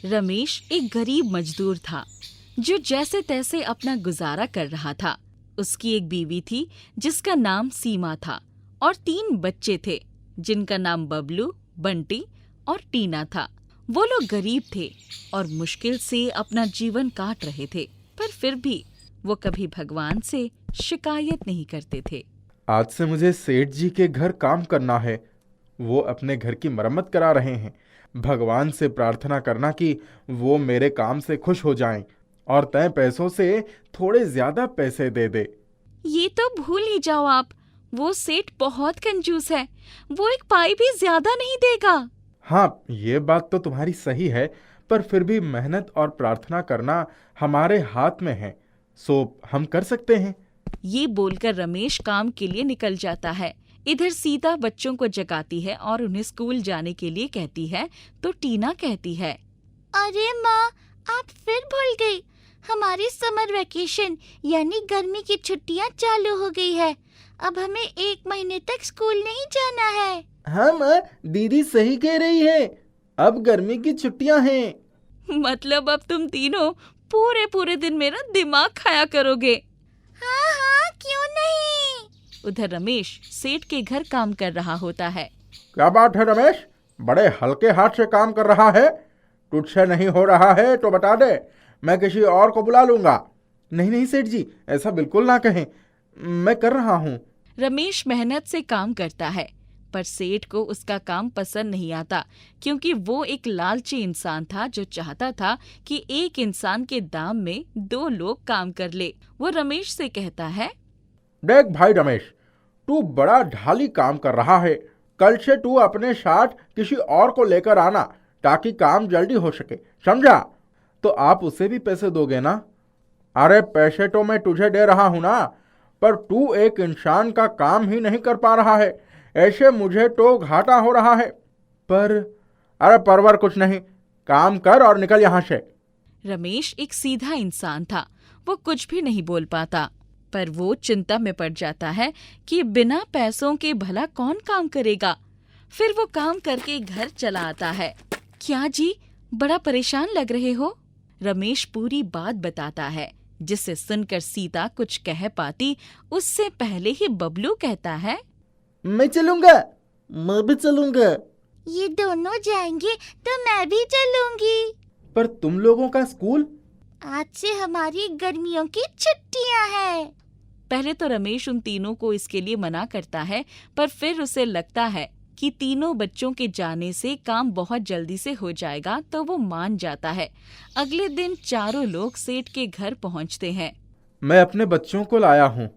रमेश एक गरीब मजदूर था जो जैसे तैसे अपना गुजारा कर रहा था। उसकी एक बीवी थी जिसका नाम सीमा था और 3 बच्चे थे जिनका नाम बबलू, बंटी और टीना था। वो लोग गरीब थे और मुश्किल से अपना जीवन काट रहे थे, पर फिर भी वो कभी भगवान से शिकायत नहीं करते थे। आज से मुझे सेठ जी के घर काम करना है। वो अपने घर की मरम्मत करा रहे हैं। भगवान से प्रार्थना करना कि वो मेरे काम से खुश हो जाएं और तय पैसों से थोड़े ज्यादा पैसे दे दे। ये तो भूल ही जाओ आप, वो सेठ बहुत कंजूस है। वो एक पाई भी ज्यादा नहीं देगा। हाँ, ये बात तो तुम्हारी सही है, पर फिर भी मेहनत और प्रार्थना करना हमारे हाथ में है, सो हम कर सकते हैं। ये बोलकर रमेश काम के लिए निकल जाता है। इधर सीता बच्चों को जगाती है और उन्हें स्कूल जाने के लिए कहती है, तो टीना कहती है, अरे माँ, आप फिर भूल गई। हमारी समर वेकेशन यानी गर्मी की छुट्टियाँ चालू हो गई है। अब हमें 1 महीने तक स्कूल नहीं जाना है। हाँ माँ, दीदी सही कह रही है। अब गर्मी की छुट्टियां हैं। मतलब अब तुम तीनों पूरे पूरे दिन मेरा दिमाग खाया करोगे। हाँ हाँ, क्यों नहीं। उधर रमेश सेठ के घर काम कर रहा होता है। क्या बात है रमेश, बड़े हल्के हाथ से काम कर रहा है। तुझसे नहीं हो रहा है तो बता दे, मैं किसी और को बुला लूंगा। नहीं नहीं सेठ जी, ऐसा बिल्कुल ना कहें, मैं कर रहा हूँ। रमेश मेहनत से काम करता है, पर सेठ को उसका काम पसंद नहीं आता, क्योंकि वो एक लालची इंसान था जो चाहता था कि एक इंसान के दाम में 2 लोग काम कर ले। वो रमेश से कहता है, देख भाई रमेश, तू बड़ा ढाली काम कर रहा है। कल से तू अपने साथ किसी और को लेकर आना ताकि काम जल्दी हो सके, समझा? तो आप उसे भी पैसे दोगे ना? अरे पैसे तो मैं तुझे दे रहा हूं ना, पर तू एक इंसान का काम ही नहीं कर पा रहा है। ऐसे मुझे तो घाटा हो रहा है। पर अरे परवर कुछ नहीं, काम कर और निकल यहां से। रमेश एक सीधा इंसान था, वो कुछ भी नहीं बोल पाता, पर वो चिंता में पड़ जाता है कि बिना पैसों के भला कौन काम करेगा। फिर वो काम करके घर चला आता है। क्या जी, बड़ा परेशान लग रहे हो? रमेश पूरी बात बताता है, जिसे सुनकर सीता कुछ कह पाती उससे पहले ही बबलू कहता है, मैं चलूंगा। मैं भी चलूंगा। ये दोनों जाएंगे तो मैं भी चलूंगी। पर तुम लोगों का स्कूल? आज से हमारी गर्मियों की छुट्टियां हैं। पहले तो रमेश उन तीनों को इसके लिए मना करता है, पर फिर उसे लगता है कि तीनों बच्चों के जाने से काम बहुत जल्दी से हो जाएगा, तो वो मान जाता है। अगले दिन चारों लोग सेठ के घर पहुंचते हैं। मैं अपने बच्चों को लाया हूँ,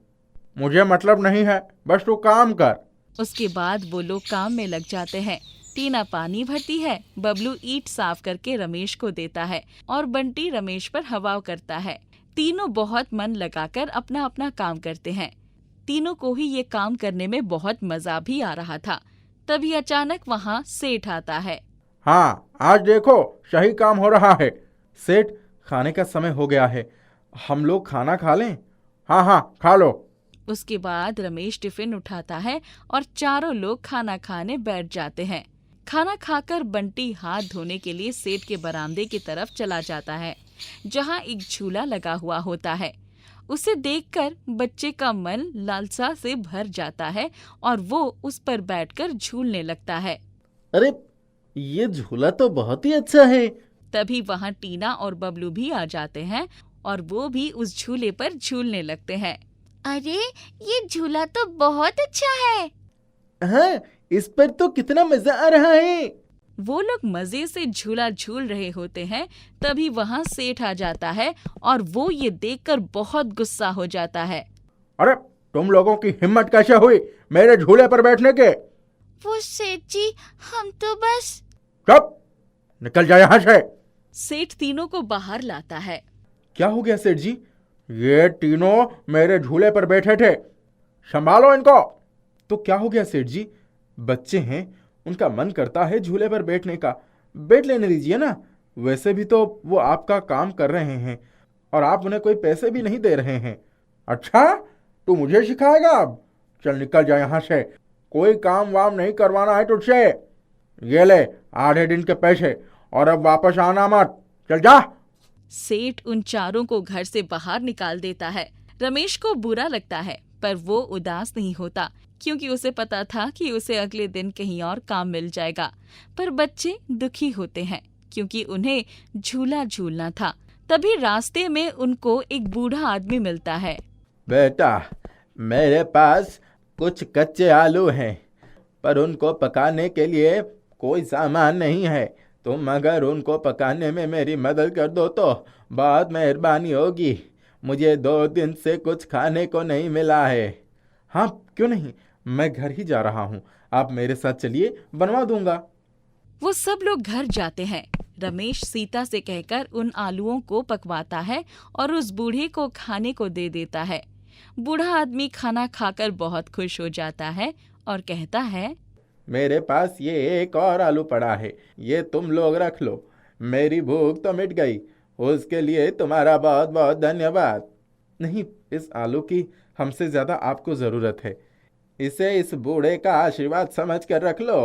मुझे मतलब नहीं है, बस तू काम कर। उसके बाद वो लोग काम में लग जाते हैं। टीना पानी भरती है, बबलू ईंट साफ करके रमेश को देता है और बंटी रमेश पर हवाव करता है। तीनों बहुत मन लगाकर अपना अपना काम करते हैं। तीनों को ही ये काम करने में बहुत मजा भी आ रहा था। तभी अचानक वहाँ सेठ आता है। हाँ, आज देखो सही काम हो रहा है। सेठ, खाने का समय हो गया है, हम लोग खाना खा लें? हाँ हाँ, खा लो। उसके बाद रमेश टिफिन उठाता है और चारों लोग खाना खाने बैठ जाते हैं। खाना खाकर बंटी हाथ धोने के लिए सेठ के बरामदे की तरफ चला जाता है, जहाँ एक झूला लगा हुआ होता है। उसे देखकर बच्चे का मन लालसा से भर जाता है और वो उस पर बैठकर झूलने लगता है। अरे ये झूला तो बहुत ही अच्छा है। तभी वहाँ टीना और बबलू भी आ जाते हैं और वो भी उस झूले पर झूलने लगते हैं। अरे ये झूला तो बहुत अच्छा है। हाँ, इस पर तो कितना मजा आ रहा है। वो लोग मजे से झूला झूल रहे होते हैं, तभी वहाँ सेठ आ जाता है और वो ये देखकर बहुत गुस्सा हो जाता है। अरे तुम लोगों की हिम्मत कैसे हुई मेरे झूले पर बैठने के? वो सेठ जी, हम तो बस। चुप, निकल जा यहाँ से। सेठ तीनों को बाहर लाता है। क्या हो गया सेठ जी? ये तीनों मेरे झूले पर बैठे थे, संभालो इनको। तो क्या हो गया सेठ जी? बच्चे हैं, उनका मन करता है झूले पर बैठने का, बैठ लेने दीजिए ना। वैसे भी तो वो आपका काम कर रहे हैं और आप उन्हें कोई पैसे भी नहीं दे रहे हैं। अच्छा, तू मुझे सिखाएगा अब? चल निकल जा यहाँ से, कोई काम वाम नहीं करवाना है तुझसे। ये ले आधे दिन के पैसे और अब वापस आना मत, चल जा। सेठ उन चारों को घर से बाहर निकाल देता है। रमेश को बुरा लगता है, पर वो उदास नहीं होता, क्योंकि उसे पता था कि उसे अगले दिन कहीं और काम मिल जाएगा। पर बच्चे दुखी होते हैं, क्योंकि उन्हें झूला झूलना था। तभी रास्ते में उनको एक बूढ़ा आदमी मिलता है। बेटा, मेरे पास कुछ कच्चे आलू हैं, पर उनको पकाने के लिए कोई सामान नहीं है। तुम अगर उनको पकाने में मेरी मदद कर दो तो बहुत मेहरबानी होगी। मुझे 2 दिन से कुछ खाने को नहीं मिला है। हाँ, क्यों नहीं, मैं घर ही जा रहा हूँ, आप मेरे साथ चलिए, बनवा दूंगा। वो सब लोग घर जाते हैं। रमेश सीता से कहकर उन आलूओं को पकवाता है और उस बूढ़े को खाने को दे देता है। बूढ़ा आदमी खाना खाकर बहुत खुश हो जाता है और कहता है, मेरे पास ये एक और आलू पड़ा है, ये तुम लोग रख लो। मेरी भूख तो मिट गई, उसके लिए तुम्हारा बहुत बहुत धन्यवाद। नहीं, इस आलू की हमसे ज़्यादा आपको ज़रूरत है। इसे इस बूढ़े का आशीर्वाद समझ कर रख लो।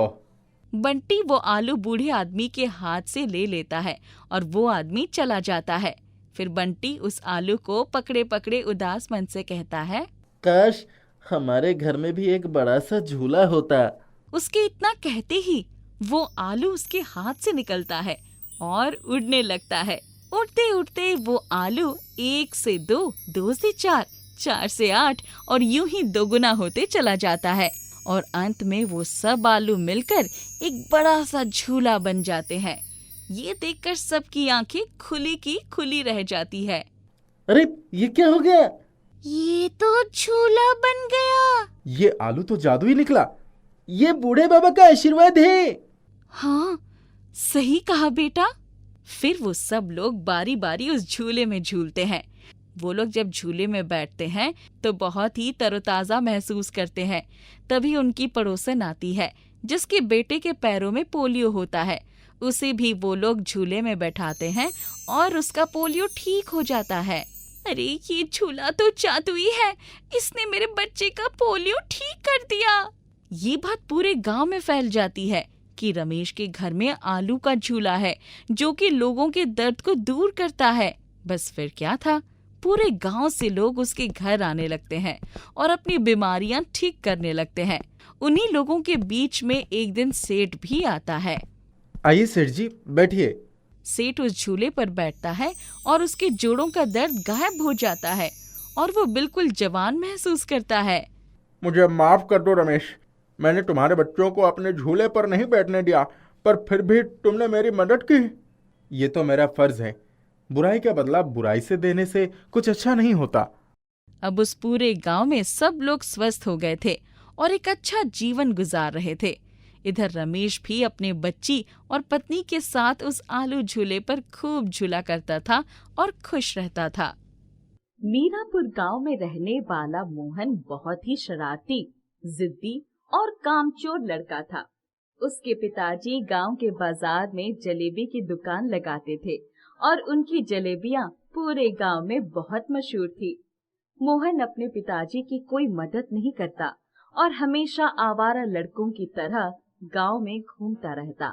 बंटी वो आलू बूढ़े आदमी के हाथ से ले लेता है और वो आदमी चला जाता है। फिर बंटी उस आलू को पकड़े पकड़े उदास मन से कहता है, काश हमारे घर में भी एक बड़ा सा झूला होता। उसके इतना कहते ही वो आलू उसके हाथ से निकलता है और उड़ने लगता है। उड़ते उड़ते वो आलू 1 से 2, 2 से 4, 4 से 8 और यूं ही दोगुना होते चला जाता है। और अंत में वो सब आलू मिलकर एक बड़ा सा झूला बन जाते हैं। ये देखकर सबकी आंखें खुली की खुली रह जाती है। अरे ये क्या हो गया? ये तो झूला बन गया। ये आलू तो जादू ही निकला। ये बूढ़े बाबा का आशीर्वाद है। हाँ, सही कहा बेटा। फिर वो सब लोग बारी बारी उस झूले में झूलते हैं। वो लोग जब झूले में बैठते हैं तो बहुत ही तरोताजा महसूस करते हैं। तभी उनकी पड़ोसन आती है, जिसके बेटे के पैरों में पोलियो होता है। उसे भी वो लोग झूले में बैठाते हैं और उसका पोलियो ठीक हो जाता है। अरे ये झूला तो जादुई है, इसने मेरे बच्चे का पोलियो ठीक कर दिया। ये बात पूरे गांव में फैल जाती है कि रमेश के घर में आलू का झूला है, जो कि लोगों के दर्द को दूर करता है। बस फिर क्या था, पूरे गांव से लोग उसके घर आने लगते हैं और अपनी बीमारियां ठीक करने लगते हैं। उन्हीं लोगों के बीच में एक दिन सेठ भी आता है। आइए सेठ जी, बैठिए। सेठ उस झूले पर बैठता है और उसके जोड़ों का दर्द गायब हो जाता है और वो बिल्कुल जवान महसूस करता है। मुझे माफ कर दो रमेश, मैंने तुम्हारे बच्चों को अपने झूले पर नहीं बैठने दिया, पर फिर भी तुमने मेरी मदद की। ये तो मेरा फर्ज है। बुराई का बदला बुराई से देने से कुछ अच्छा नहीं होता। अब उस पूरे गांव में सब लोग स्वस्थ हो गए थे और एक अच्छा जीवन गुजार रहे थे। इधर रमेश भी अपने बच्ची और पत्नी के साथ उस आलू झूले पर खूब झूला करता था और खुश रहता था। मीरापुर गांव में रहने वाला मोहन बहुत ही शरारती, जिद्दी और कामचोर लड़का था। उसके पिताजी गांव के बाजार में जलेबी की दुकान लगाते थे और उनकी जलेबियां पूरे गांव में बहुत मशहूर थी। मोहन अपने पिताजी की कोई मदद नहीं करता और हमेशा आवारा लड़कों की तरह गांव में घूमता रहता।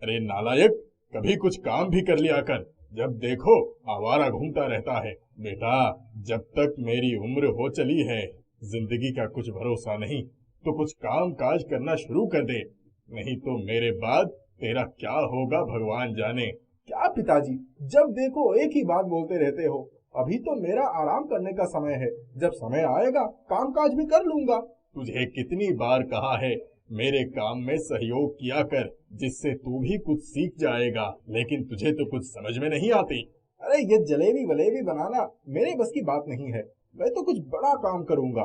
अरे नालायक, कभी कुछ काम भी कर लिया कर, जब देखो आवारा घूमता रहता है। बेटा, जब तक मेरी उम्र हो चली है, जिंदगी का कुछ भरोसा नहीं, तो कुछ काम काज करना शुरू कर दे, नहीं तो मेरे बाद तेरा क्या होगा भगवान जाने। क्या पिताजी, जब देखो एक ही बात बोलते रहते हो। अभी तो मेरा आराम करने का समय है, जब समय आएगा कामकाज भी कर लूंगा। तुझे कितनी बार कहा है मेरे काम में सहयोग किया कर, जिससे तू भी कुछ सीख जाएगा, लेकिन तुझे तो कुछ समझ में नहीं आती। अरे ये जलेबी वलेबी बनाना मेरे बस की बात नहीं है, मैं तो कुछ बड़ा काम करूंगा।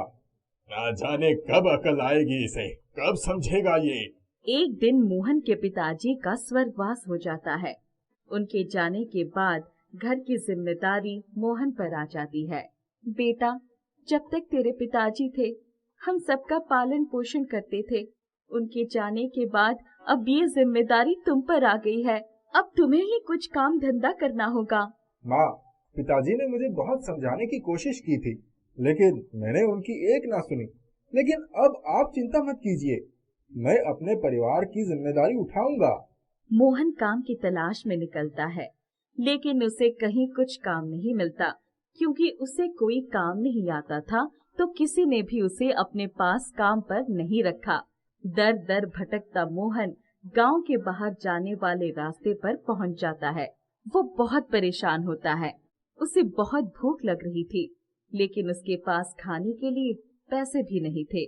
ना जाने कब अकल आएगी इसे, कब समझेगा ये। एक दिन मोहन के पिताजी का स्वर्गवास हो जाता है। उनके जाने के बाद घर की जिम्मेदारी मोहन पर आ जाती है। बेटा, जब तक तेरे पिताजी थे, हम सबका पालन पोषण करते थे। उनके जाने के बाद अब ये जिम्मेदारी तुम पर आ गई है। अब तुम्हें ही कुछ काम धंधा करना होगा। माँ, पिताजी ने मुझे बहुत समझाने की कोशिश की थी, लेकिन मैंने उनकी एक ना सुनी। लेकिन अब आप चिंता मत कीजिए, मैं अपने परिवार की जिम्मेदारी उठाऊंगा। मोहन काम की तलाश में निकलता है, लेकिन उसे कहीं कुछ काम नहीं मिलता, क्योंकि उसे कोई काम नहीं आता था तो किसी ने भी उसे अपने पास काम पर नहीं रखा। दर दर भटकता मोहन गांव के बाहर जाने वाले रास्ते पर पहुंच जाता है। वो बहुत परेशान होता है। उसे बहुत भूख लग रही थी, लेकिन उसके पास खाने के लिए पैसे भी नहीं थे।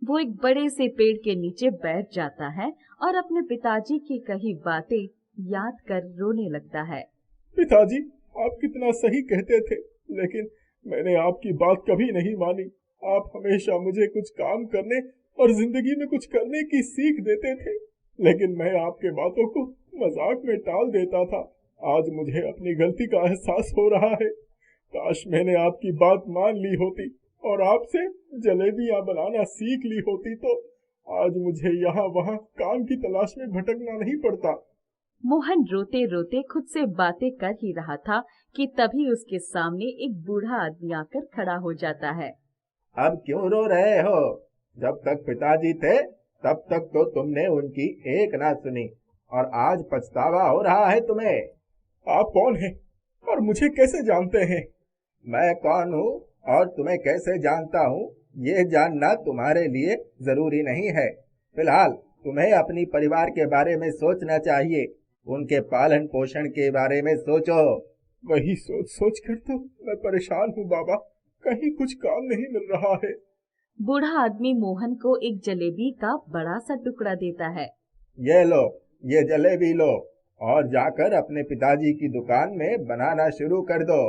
वो एक बड़े से पेड़ के नीचे बैठ जाता है और अपने पिताजी की कही बातें याद कर रोने लगता है। पिताजी, आप कितना सही कहते थे, लेकिन मैंने आपकी बात कभी नहीं मानी। आप हमेशा मुझे कुछ काम करने और जिंदगी में कुछ करने की सीख देते थे, लेकिन मैं आपके बातों को मजाक में टाल देता था। आज मुझे अपनी गलती का एहसास हो रहा है। काश मैंने आपकी बात मान ली होती और आपसे जलेबियां बनाना सीख ली होती, तो आज मुझे यहाँ वहाँ काम की तलाश में भटकना नहीं पड़ता। मोहन रोते रोते खुद से बातें कर ही रहा था कि तभी उसके सामने एक बूढ़ा आदमी आकर खड़ा हो जाता है। अब क्यों रो रहे हो? जब तक पिताजी थे तब तक तो तुमने उनकी एक ना सुनी और आज पछतावा हो रहा है तुम्हें। आप कौन हैं और मुझे कैसे जानते हैं? मैं कौन हूँ और तुम्हें कैसे जानता हूँ, ये जानना तुम्हारे लिए जरूरी नहीं है। फिलहाल तुम्हें अपनी परिवार के बारे में सोचना चाहिए। उनके पालन पोषण के बारे में सोचो। वही सोच सोच कर तो मैं परेशान हूँ बाबा। कहीं कुछ काम नहीं मिल रहा है। बूढ़ा आदमी मोहन को एक जलेबी का बड़ा सा टुकड़ा देता है। ये लो, ये जलेबी लो और जाकर अपने पिताजी की दुकान में बनाना शुरू कर दो।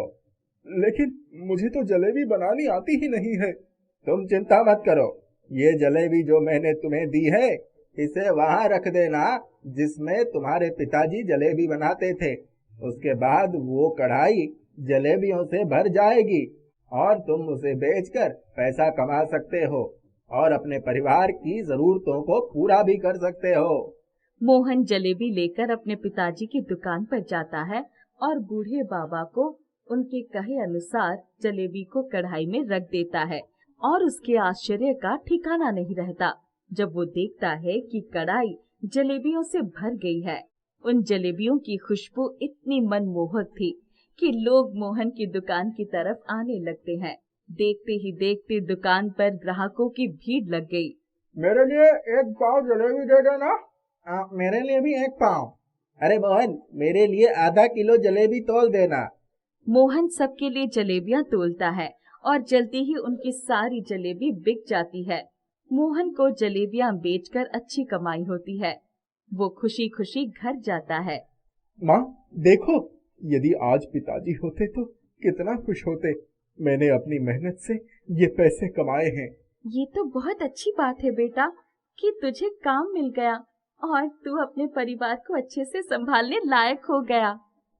लेकिन मुझे तो जलेबी बनानी आती ही नहीं है। तुम चिंता मत करो, ये जलेबी जो मैंने तुम्हें दी है, इसे वहाँ रख देना जिसमें तुम्हारे पिताजी जलेबी बनाते थे। उसके बाद वो कढ़ाई जलेबियों से भर जाएगी और तुम उसे बेचकर पैसा कमा सकते हो और अपने परिवार की जरूरतों को पूरा भी कर सकते हो। मोहन जलेबी लेकर अपने पिताजी की दुकान पर जाता है और बूढ़े बाबा को उनके कहे अनुसार जलेबी को कढ़ाई में रख देता है और उसके आश्चर्य का ठिकाना नहीं रहता जब वो देखता है कि कढ़ाई जलेबियों से भर गई है। उन जलेबियों की खुशबू इतनी मनमोहक थी कि लोग मोहन की दुकान की तरफ आने लगते हैं। देखते ही देखते दुकान पर ग्राहकों की भीड़ लग गई। मेरे लिए एक पाव जलेबी दे देना। मेरे लिए भी एक पाव। अरे मोहन, मेरे लिए आधा किलो जलेबी तोल देना। मोहन सबके लिए जलेबियां तोलता है और जल्दी ही उनकी सारी जलेबी बिक जाती है। मोहन को जलेबियां बेचकर अच्छी कमाई होती है। वो खुशी खुशी घर जाता है। माँ, देखो, यदि आज पिताजी होते तो कितना खुश होते। मैंने अपनी मेहनत से ये पैसे कमाए हैं। ये तो बहुत अच्छी बात है बेटा कि तुझे काम मिल गया और तू अपने परिवार को अच्छे से संभालने लायक हो गया।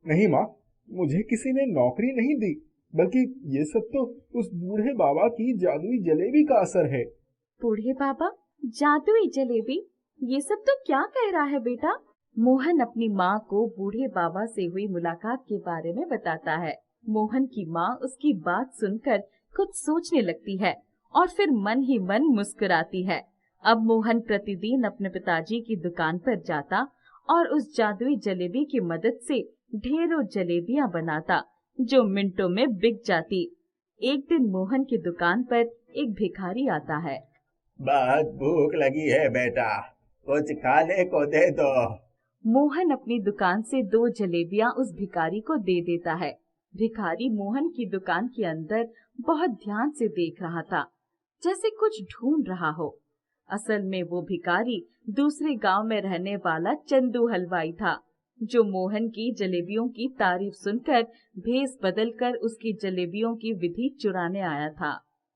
नहीं माँ, मुझे किसी ने नौकरी नहीं दी, बल्कि ये सब तो उस बूढ़े बाबा की जादुई जलेबी का असर है। बूढ़े बाबा, जादुई जलेबी, ये सब तो क्या कह रहा है बेटा? मोहन अपनी माँ को बूढ़े बाबा से हुई मुलाकात के बारे में बताता है। मोहन की माँ उसकी बात सुनकर कुछ सोचने लगती है और फिर मन ही मन मुस्कुराती है। अब मोहन प्रतिदिन अपने पिताजी की दुकान पर जाता और उस जादुई जलेबी की मदद से ढेरों जलेबियां बनाता जो मिनटों में बिक जाती। एक दिन मोहन की दुकान पर एक भिखारी आता है। बहुत भूख लगी है बेटा, कुछ खाने को दे दो। मोहन अपनी दुकान से 2 जलेबियां उस भिखारी को दे देता है। भिखारी मोहन की दुकान के अंदर बहुत ध्यान से देख रहा था, जैसे कुछ ढूंढ रहा हो। असल में वो भिखारी दूसरे गांव में रहने वाला चंदू हलवाई था, जो मोहन की जलेबियों की तारीफ सुनकर भेस बदलकर उसकी जलेबियों की विधि चुराने आया था।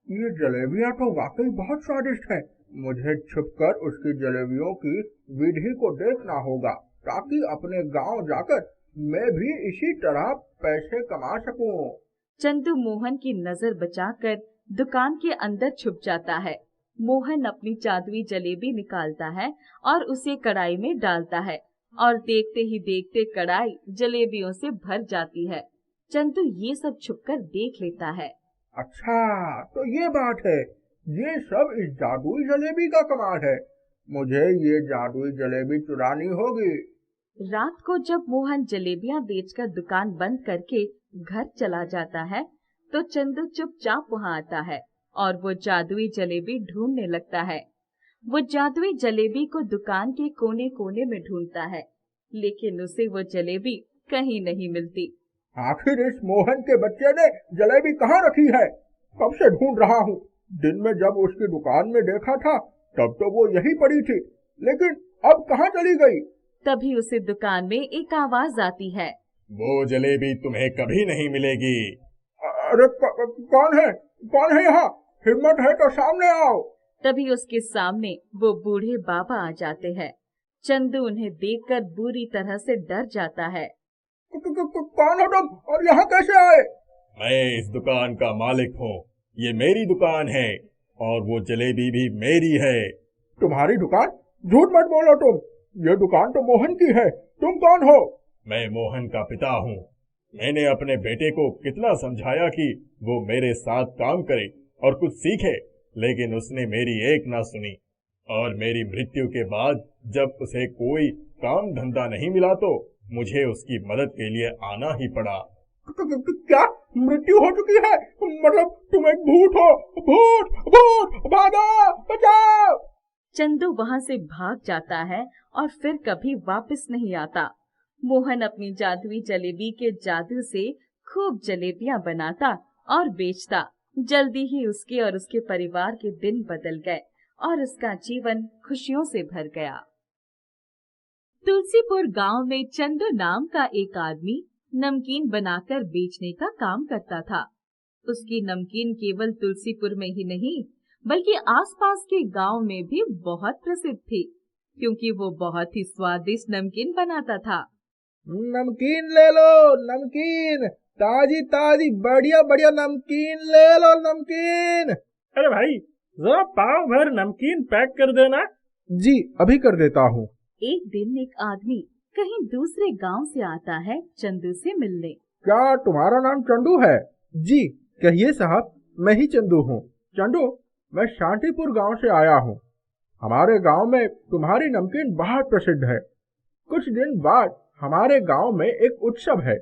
ये जलेबियां तो वाकई बहुत स्वादिष्ट है। मुझे छुपकर उसकी जलेबियों की विधि को देखना होगा ताकि अपने गांव जाकर मैं भी इसी तरह पैसे कमा सकूं। चंदू मोहन की नजर बचाकर दुकान के अंदर छुप जाता है। मोहन अपनी जादुई जलेबी निकालता है और उसे कढ़ाई में डालता है और देखते ही देखते कढ़ाई जलेबियों से भर जाती है। चंदू ये सब छुपकर देख लेता है। अच्छा, तो ये बात है, ये सब इस जादुई जलेबी का कमाल है। मुझे ये जादुई जलेबी चुरानी होगी। रात को जब मोहन जलेबियां बेचकर दुकान बंद करके घर चला जाता है तो चंदू चुपचाप वहां आता है और वो जादुई जलेबी ढूंढने लगता है। वो जादुई जलेबी को दुकान के कोने कोने में ढूंढता है, लेकिन उसे वो जलेबी कहीं नहीं मिलती। आखिर इस मोहन के बच्चे ने जलेबी कहाँ रखी है? कब से ढूंढ रहा हूँ। दिन में जब उसकी दुकान में देखा था तब तो वो यही पड़ी थी, लेकिन अब कहाँ चली गई? तभी उसे दुकान में एक आवाज आती है, वो जलेबी तुम्हें कभी नहीं मिलेगी। अरे कौन है? कौन है यहाँ? हिम्मत है तो सामने आओ। तभी उसके सामने वो बूढ़े बाबा आ जाते हैं। चंदू उन्हें देखकर बुरी तरह से डर जाता है। कौन हो तुम और यहाँ कैसे आए? मैं इस दुकान का मालिक हूँ, ये मेरी दुकान है और वो जलेबी भी मेरी है। तुम्हारी दुकान? झूठ मत बोलो तुम, ये दुकान तो मोहन की है। तुम कौन हो? मैं मोहन का पिता हूँ। मैंने अपने बेटे को कितना समझाया कि वो मेरे साथ काम करे और कुछ सीखे, लेकिन उसने मेरी एक ना सुनी और मेरी मृत्यु के बाद जब उसे कोई काम धंधा नहीं मिला तो मुझे उसकी मदद के लिए आना ही पड़ा। क्या मृत्यु हो चुकी है? मतलब तुम एक भूत हो? भूत भूत भागो, बचाओ। चंदू वहां से भाग जाता है और फिर कभी वापस नहीं आता। मोहन अपनी जादुई जलेबी के जादू से खूब जलेबियां बनाता और बेचता। जल्दी ही उसके और उसके परिवार के दिन बदल गए और उसका जीवन खुशियों से भर गया। तुलसीपुर गांव में चंदू नाम का एक आदमी नमकीन बनाकर बेचने का काम करता था। उसकी नमकीन केवल तुलसीपुर में ही नहीं बल्कि आसपास के गांव में भी बहुत प्रसिद्ध थी, क्योंकि वो बहुत ही स्वादिष्ट नमकीन बनाता था। नमकीन ले लो, नमकीन ताजी ताजी बढ़िया बढ़िया नमकीन ले लो, नमकीन। अरे भाई, जरा पाव भर नमकीन पैक कर देना। जी अभी कर देता हूँ। एक दिन एक आदमी कहीं दूसरे गांव से आता है चंदू से मिलने। क्या तुम्हारा नाम चंदू है? जी कहिए साहब, मैं ही चंदू हूँ। चंदू, मैं शांतिपुर गांव से आया हूँ। हमारे गांव में तुम्हारी नमकीन बहुत प्रसिद्ध है। कुछ दिन बाद हमारे गांव में एक उत्सव है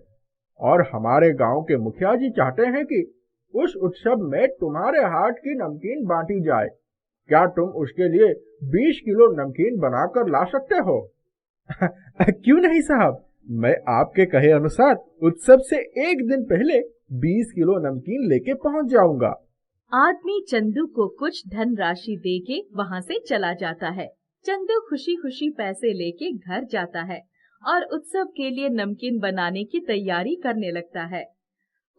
और हमारे गांव के मुखिया जी चाहते हैं कि उस उत्सव में तुम्हारे हाथ की नमकीन बांटी जाए। क्या तुम उसके लिए 20 किलो नमकीन बनाकर ला सकते हो? क्यों नहीं साहब, मैं आपके कहे अनुसार उत्सव से एक दिन पहले 20 किलो नमकीन लेके पहुंच जाऊंगा। आदमी चंदू को कुछ धनराशि देके वहां से चला जाता है। चंदू खुशी खुशी पैसे लेके घर जाता है और उत्सव के लिए नमकीन बनाने की तैयारी करने लगता है।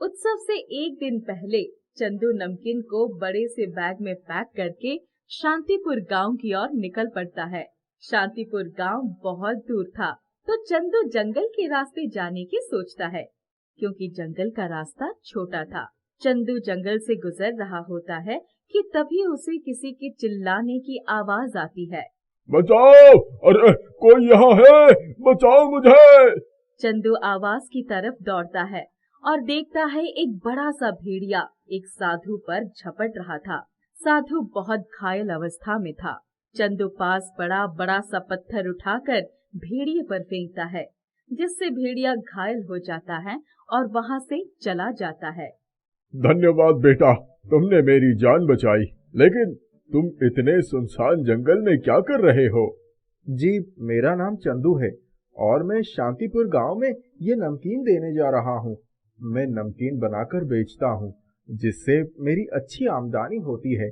उत्सव से एक दिन पहले चंदू नमकीन को बड़े से बैग में पैक करके शांतिपुर गांव की ओर निकल पड़ता है। शांतिपुर गांव बहुत दूर था, तो चंदू जंगल के रास्ते जाने की सोचता है, क्योंकि जंगल का रास्ता छोटा था। चंदू जंगल से गुजर रहा होता है कि तभी उसे किसी के चिल्लाने की आवाज आती है। बचाओ! अरे कोई यहाँ है, बचाओ मुझे! चंदू आवाज की तरफ दौड़ता है और देखता है एक बड़ा सा भेड़िया एक साधु पर झपट रहा था। साधु बहुत घायल अवस्था में था। चंदू पास बड़ा बड़ा सा पत्थर उठाकर भेड़िए पर फेंकता है, जिससे भेड़िया घायल हो जाता है और वहां से चला जाता है। धन्यवाद बेटा, तुमने मेरी जान बचाई, लेकिन तुम इतने सुनसान जंगल में क्या कर रहे हो? जी मेरा नाम चंदू है और मैं शांतिपुर गांव में ये नमकीन देने जा रहा हूँ। मैं नमकीन बनाकर बेचता हूँ, जिससे मेरी अच्छी आमदनी होती है।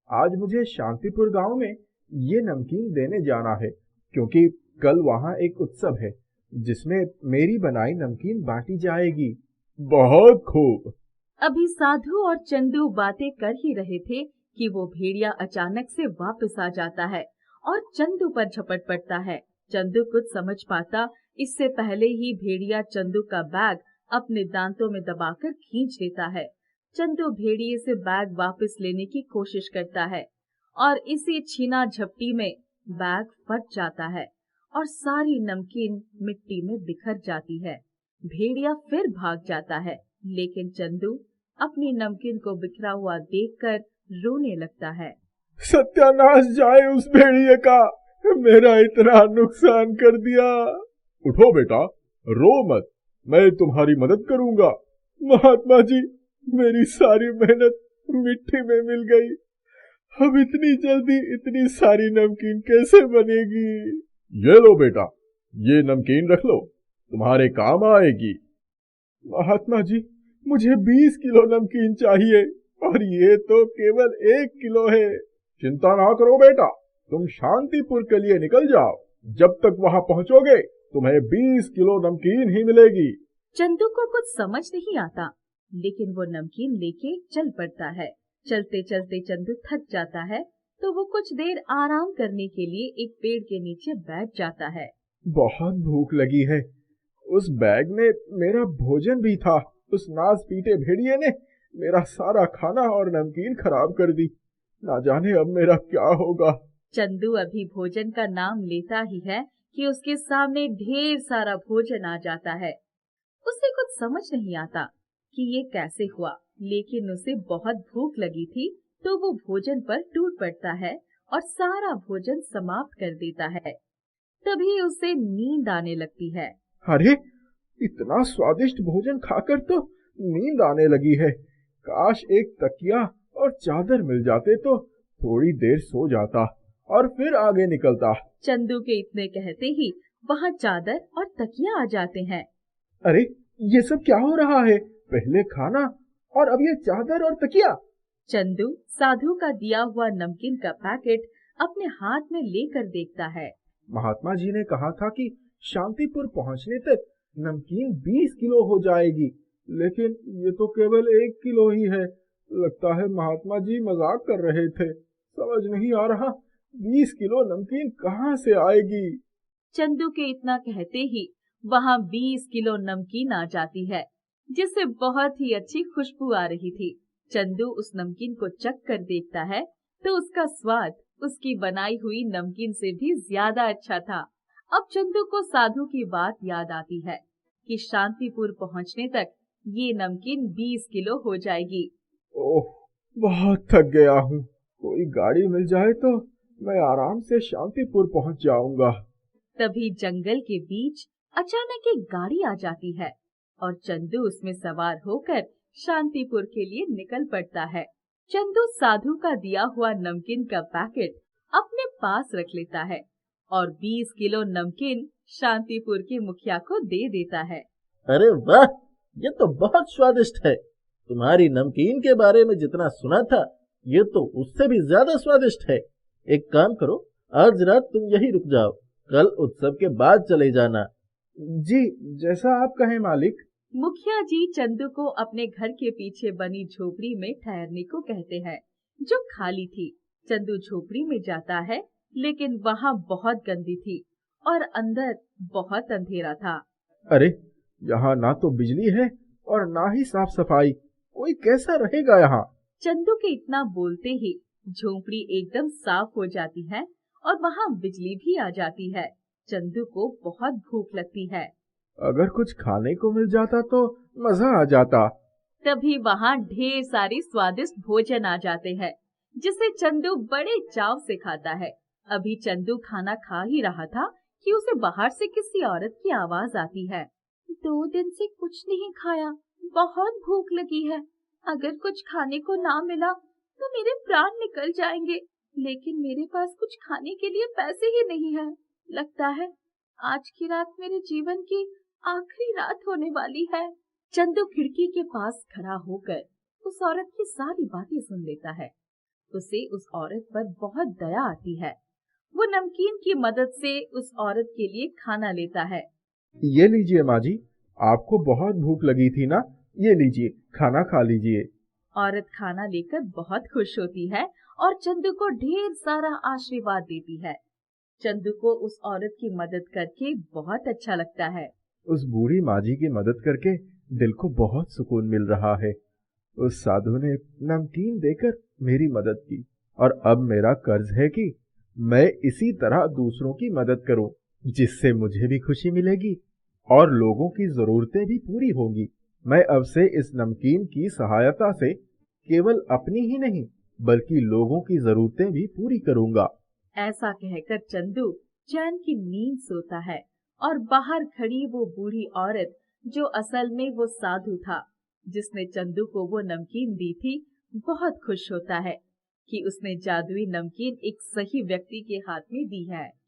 आज मुझे शांतिपुर गांव में ये नमकीन देने जाना है, क्योंकि कल वहाँ एक उत्सव है जिसमें मेरी बनाई नमकीन बांटी जाएगी। बहुत खूब। अभी साधु और चंदू बातें कर ही रहे थे कि वो भेड़िया अचानक से वापस आ जाता है और चंदू पर झपट पड़ता है। चंदू कुछ समझ पाता इससे पहले ही भेड़िया चंदू का बैग अपने दांतों में दबाकर खींच लेता है। चंदू भेड़िए से बैग वापस लेने की कोशिश करता है और इसी छीना झपटी में बैग फट जाता है और सारी नमकीन मिट्टी में बिखर जाती है। भेड़िया फिर भाग जाता है, लेकिन चंदू अपनी नमकीन को बिखरा हुआ देखकर रोने लगता है। सत्यानाश जाए उस भेड़िए का, मेरा इतना नुकसान कर दिया। उठो बेटा, रो मत, मैं तुम्हारी मदद करूंगा। महात्मा जी, मेरी सारी मेहनत मिट्टी में मिल गई। अब इतनी जल्दी इतनी सारी नमकीन कैसे बनेगी? ये लो बेटा, ये नमकीन रख लो, तुम्हारे काम आएगी। महात्मा जी, मुझे 20 किलो नमकीन चाहिए और ये तो केवल 1 किलो है। चिंता ना करो बेटा, तुम शांतिपुर के लिए निकल जाओ। जब तक वहां पहुंचोगे तुम्हें 20 किलो नमकीन ही मिलेगी। चंदू को कुछ समझ नहीं आता, लेकिन वो नमकीन लेके चल पड़ता है। चलते चलते चंदू थक जाता है, तो वो कुछ देर आराम करने के लिए एक पेड़ के नीचे बैठ जाता है। बहुत भूख लगी है। उस बैग में मेरा भोजन भी था। उस नाज पीटे भेड़िए ने मेरा सारा खाना और नमकीन खराब कर दी। ना जाने अब मेरा क्या होगा। चंदू अभी भोजन का नाम लेता ही है कि उसके सामने ढेर सारा भोजन आ जाता है। उसे कुछ समझ नहीं आता कि ये कैसे हुआ, लेकिन उसे बहुत भूख लगी थी, तो वो भोजन पर टूट पड़ता है और सारा भोजन समाप्त कर देता है। तभी उसे नींद आने लगती है। अरे, इतना स्वादिष्ट भोजन खाकर तो नींद आने लगी है। काश एक तकिया और चादर मिल जाते तो थोड़ी देर सो जाता और फिर आगे निकलता। चंदू के इतने कहते ही वहाँ चादर और तकिया आ जाते हैं। अरे, ये सब क्या हो रहा है? पहले खाना और अब ये चादर और तकिया। चंदू साधु का दिया हुआ नमकीन का पैकेट अपने हाथ में लेकर देखता है। महात्मा जी ने कहा था कि शांतिपुर पहुंचने तक नमकीन 20 किलो हो जाएगी, लेकिन ये तो केवल 1 किलो ही है। लगता है महात्मा जी मजाक कर रहे थे। समझ नहीं आ रहा 20 किलो नमकीन कहाँ से आएगी। चंदू के इतना कहते ही वहाँ 20 किलो नमकीन आ जाती है, जिससे बहुत ही अच्छी खुशबू आ रही थी। चंदू उस नमकीन को चख कर देखता है तो उसका स्वाद उसकी बनाई हुई नमकीन से भी ज्यादा अच्छा था। अब चंदू को साधु की बात याद आती है कि शांतिपुर पहुंचने तक ये नमकीन 20 किलो हो जाएगी। ओह, बहुत थक गया हूँ। कोई गाड़ी मिल जाए तो मैं आराम से शांतिपुर पहुंच जाऊंगा। तभी जंगल के बीच अचानक एक गाड़ी आ जाती है और चंदू उसमें सवार होकर शांतिपुर के लिए निकल पड़ता है। चंदू साधु का दिया हुआ नमकीन का पैकेट अपने पास रख लेता है और 20 किलो नमकीन शांतिपुर के मुखिया को दे देता है। अरे वाह, ये तो बहुत स्वादिष्ट है। तुम्हारी नमकीन के बारे में जितना सुना था, ये तो उससे भी ज्यादा स्वादिष्ट है। एक काम करो, आज रात तुम यहीं रुक जाओ, कल उत्सव के बाद चले जाना। जी, जैसा आप कहें मालिक। मुखिया जी चंदू को अपने घर के पीछे बनी झोपड़ी में ठहरने को कहते हैं, जो खाली थी। चंदू झोपड़ी में जाता है, लेकिन वहाँ बहुत गंदी थी और अंदर बहुत अंधेरा था। अरे, यहाँ ना तो बिजली है और ना ही साफ सफाई। कोई कैसा रहेगा यहाँ? चंदू के इतना बोलते ही झोपड़ी एकदम साफ हो जाती है और वहाँ बिजली भी आ जाती है। चंदू को बहुत भूख लगती है। अगर कुछ खाने को मिल जाता तो मजा आ जाता। तभी वहाँ ढेर सारी स्वादिष्ट भोजन आ जाते हैं, जिसे चंदू बड़े चाव से खाता है। अभी चंदू खाना खा ही रहा था कि उसे बाहर से किसी औरत की आवाज आती है। 2 दिन से कुछ नहीं खाया, बहुत भूख लगी है। अगर कुछ खाने को ना मिला तो मेरे प्राण निकल जाएंगे, लेकिन मेरे पास कुछ खाने के लिए पैसे ही नहीं है। लगता है आज की रात मेरे जीवन की आखिरी रात होने वाली है। चंदू खिड़की के पास खड़ा होकर उस औरत की सारी बातें सुन लेता है। उसे उस औरत पर बहुत दया आती है। वो नमकीन की मदद से उस औरत के लिए खाना लेता है। ये लीजिए माँ जी, आपको बहुत भूख लगी थी ना, ये लीजिए, खाना खा लीजिए। औरत खाना लेकर बहुत खुश होती है और चंदू को ढेर सारा आशीर्वाद देती है। चंदू को उस औरत की मदद करके बहुत अच्छा लगता है। उस बूढ़ी माँ जी की मदद करके दिल को बहुत सुकून मिल रहा है। उस साधु ने नमकीन देकर मेरी मदद की और अब मेरा कर्ज है कि मैं इसी तरह दूसरों की मदद करूं, जिससे मुझे भी खुशी मिलेगी और लोगों की जरूरतें भी पूरी होंगी। मैं अब से इस नमकीन की सहायता से केवल अपनी ही नहीं बल्कि लोगों की जरूरतें भी पूरी करूंगा। ऐसा कहकर चंदू चैन की नींद सोता है और बाहर खड़ी वो बूढ़ी औरत जो असल में वो साधु था जिसने चंदू को वो नमकीन दी थी, बहुत खुश होता है कि उसने जादुई नमकीन एक सही व्यक्ति के हाथ में दी है।